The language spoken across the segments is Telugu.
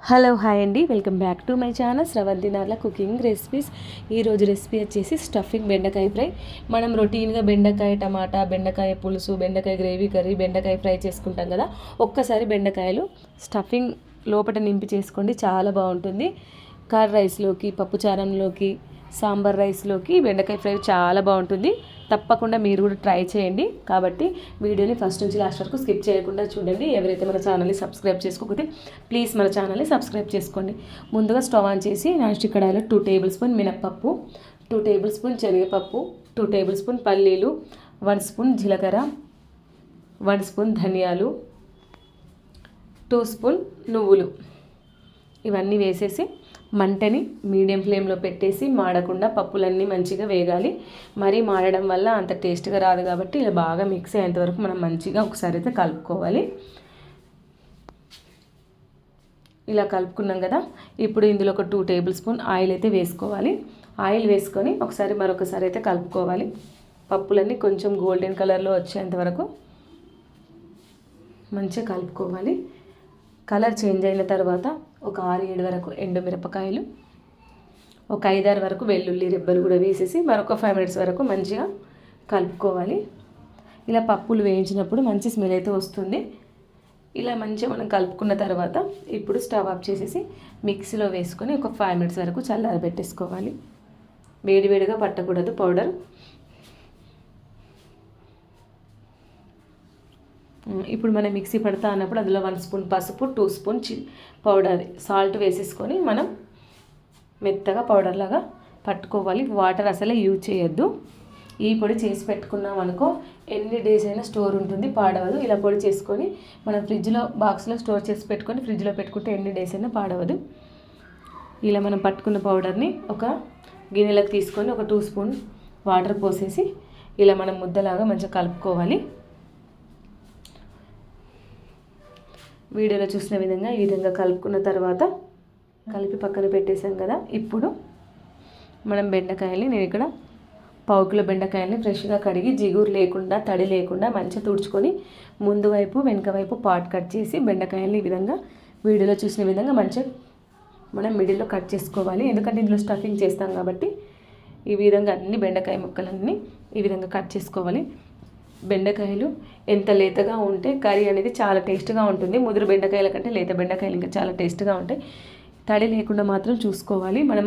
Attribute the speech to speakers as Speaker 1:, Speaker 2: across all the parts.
Speaker 1: హలో హాయ్ అండి, welcome back to my channel Sravanthi Narla cooking recipes. ఈరోజు రెసిపీ వచ్చేసి స్టఫింగ్ బెండకాయ ఫ్రై. మనం రొటీన్గా బెండకాయ టమాటా, బెండకాయ పులుసు, బెండకాయ గ్రేవీ కర్రీ, బెండకాయ ఫ్రై చేసుకుంటాం కదా. ఒక్కసారి బెండకాయలు స్టఫింగ్ లోపల నింపి చేసుకోండి, చాలా బాగుంటుంది. కర్డ్ రైస్లోకి, పప్పుచారంలోకి, సాంబార్ రైస్లోకి బెండకాయ ఫ్రై చాలా బాగుంటుంది. తప్పకుండా మీరు కూడా ట్రై చేయండి. కాబట్టి వీడియోని ఫస్ట్ నుంచి లాస్ట్ వరకు స్కిప్ చేయకుండా చూడండి. ఎవరైతే మన ఛానల్ని సబ్స్క్రైబ్ చేసుకోకపోతే ప్లీజ్ మన ఛానల్ని సబ్స్క్రైబ్ చేసుకోండి. ముందుగా స్టవ్ ఆన్ చేసి నాన్ స్టిక్ కడాయిలో 2 టేబుల్ స్పూన్ మినప్పప్పు, 2 టేబుల్ స్పూన్ శనగపప్పు, 2 టేబుల్ స్పూన్ పల్లీలు, 1 స్పూన్ జీలకర్ర, 1 స్పూన్ ధనియాలు, 2 స్పూన్ నువ్వులు ఇవన్నీ వేసేసి మంటని మీడియం ఫ్లేమ్లో పెట్టేసి మాడకుండా పప్పులన్నీ మంచిగా వేగాలి. మరీ మాడడం వల్ల అంత టేస్ట్గా రాదు కాబట్టి ఇలా బాగా మిక్స్ అయ్యేంత వరకు మనం మంచిగా ఒకసారి అయితే కలుపుకోవాలి. ఇలా కలుపుకున్నాం కదా. ఇప్పుడు ఇందులో ఒక 2 టేబుల్ స్పూన్ ఆయిల్ అయితే వేసుకోవాలి. ఆయిల్ వేసుకొని ఒకసారి మరొకసారి అయితే కలుపుకోవాలి. పప్పులన్నీ కొంచెం గోల్డెన్ కలర్లో వచ్చేంత వరకు మంచిగా కలుపుకోవాలి. కలర్ చేంజ్ అయిన తర్వాత ఒక 6-7 వరకు ఎండుమిరపకాయలు, ఒక 5-6 వరకు వెల్లుల్లి రెబ్బలు కూడా వేసేసి మరొక 5 మినిట్స్ వరకు మంచిగా కలుపుకోవాలి. ఇలా పప్పులు వేయించినప్పుడు మంచి స్మెల్ అయితే వస్తుంది. ఇలా మంచిగా మనం కలుపుకున్న తర్వాత ఇప్పుడు స్టవ్ ఆఫ్ చేసేసి మిక్సీలో వేసుకొని ఒక 5 మినిట్స్ వరకు చల్లారబెట్టేసుకోవాలి. వేడివేడిగా పట్టకూడదు పౌడర్. ఇప్పుడు మనం మిక్సీ పడతా అన్నప్పుడు అందులో 1 స్పూన్ పసుపు, 2 స్పూన్ పౌడర్ సాల్ట్ వేసేసుకొని మనం మెత్తగా పౌడర్ లాగా పట్టుకోవాలి. వాటర్ అసలే యూజ్ చేయొద్దు. ఈ పొడి చేసి పెట్టుకున్నాం అనుకో ఎన్ని డేస్ అయినా స్టోర్ ఉంటుంది, పాడవదు. ఇలా పొడి చేసుకొని మనం ఫ్రిడ్జ్లో బాక్స్లో స్టోర్ చేసి పెట్టుకొని ఫ్రిడ్జ్లో పెట్టుకుంటే ఎన్ని డేస్ అయినా పాడవదు. ఇలా మనం పట్టుకున్న పౌడర్ని ఒక గిన్నెలకు తీసుకొని ఒక 2 స్పూన్ వాటర్ పోసేసి ఇలా మనం ముద్దలాగా మంచిగా కలుపుకోవాలి. వీడియోలో చూసిన విధంగా ఈ విధంగా కలుపుకున్న తర్వాత కలిపి పక్కన పెట్టేసాం కదా. ఇప్పుడు మనం బెండకాయల్ని, నేను ఇక్కడ 1/2 కిలో బెండకాయల్ని ఫ్రెష్గా కడిగి జిగురు లేకుండా, తడి లేకుండా మంచిగా తుడుచుకొని ముందు వైపు వెనుక వైపు పార్ట్ కట్ చేసి బెండకాయల్ని ఈ విధంగా వీడియోలో చూసిన విధంగా మంచిగా మనం మిడిల్లో కట్ చేసుకోవాలి. ఎందుకంటే ఇందులో స్టఫింగ్ చేస్తాం కాబట్టి ఈ విధంగా అన్ని బెండకాయ ముక్కలన్నీ ఈ విధంగా కట్ చేసుకోవాలి. బెండకాయలు ఎంత లేతగా ఉంటే కర్రీ అనేది చాలా టేస్ట్గా ఉంటుంది. ముదురు బెండకాయల కంటే లేత బెండకాయలు ఇంకా చాలా టేస్ట్గా ఉంటాయి. తడి లేకుండా మాత్రం చూసుకోవాలి. మనం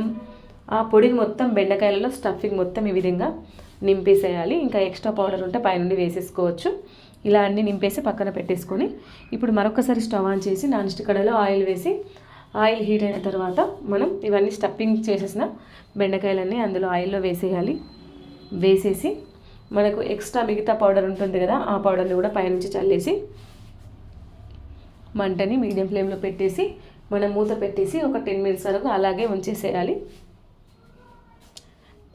Speaker 1: ఆ పొడిని మొత్తం బెండకాయలలో స్టఫింగ్ మొత్తం ఈ విధంగా నింపేసేయాలి. ఇంకా ఎక్స్ట్రా పౌడర్ ఉంటే పైనుండి వేసేసుకోవచ్చు. ఇలా అన్నీ నింపేసి పక్కన పెట్టేసుకొని ఇప్పుడు మరొకసారి స్టవ్ ఆన్ చేసి నాన్ స్టిక్ కడాయిలో ఆయిల్ వేసి ఆయిల్ హీట్ అయిన తర్వాత మనం ఇవన్నీ స్టఫింగ్ చేసేసిన బెండకాయలన్నీ అందులో ఆయిల్లో వేసేయాలి. వేసేసి మనకు ఎక్స్ట్రా మిగతా పౌడర్ ఉంటుంది కదా, ఆ పౌడర్ని కూడా పైనుంచి చల్లేసి మంటని మీడియం ఫ్లేమ్లో పెట్టేసి మనం మూత పెట్టేసి ఒక 10 మినిట్స్ వరకు అలాగే ఉంచేసేయాలి.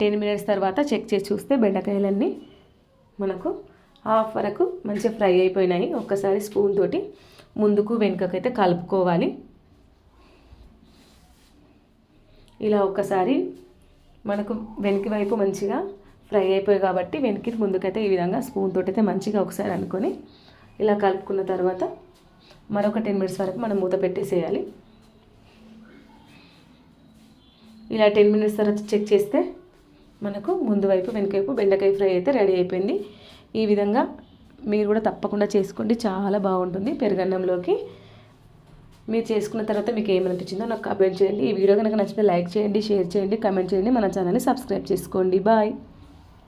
Speaker 1: 10 మినిట్స్ తర్వాత చెక్ చేసి చూస్తే బెండకాయలన్నీ మనకు హాఫ్ వరకు మంచిగా ఫ్రై అయిపోయినాయి. ఒక్కసారి స్పూన్ తోటి ముందుకు వెనుకకైతే కలుపుకోవాలి. ఇలా ఒక్కసారి మనకు వెనక వైపు మంచిగా ఫ్రై అయిపోయి కాబట్టి వెనక్కి ముందుకైతే ఈ విధంగా స్పూన్ తోటి అయితే మంచిగా ఒకసారి అనుకొని ఇలా కలుపుకున్న తర్వాత మరొక 10 మినిట్స్ వరకు మనం మూత పెట్టేసేయాలి. ఇలా 10 మినిట్స్ తర్వాత చెక్ చేస్తే మనకు ముందు వైపు వెనక వైపు బెండకాయ ఫ్రై అయితే రెడీ అయిపోయింది. ఈ విధంగా మీరు కూడా తప్పకుండా చేసుకోండి, చాలా బాగుంటుంది పెరుగన్నంలోకి. మీరు చేసుకున్న తర్వాత మీకు ఏమనిపించిందో నాకు కామెంట్ చేయండి. ఈ వీడియో కనుక నచ్చితే లైక్ చేయండి, షేర్ చేయండి, కామెంట్ చేయండి. మన ఛానల్ని సబ్స్క్రైబ్ చేసుకోండి. బాయ్.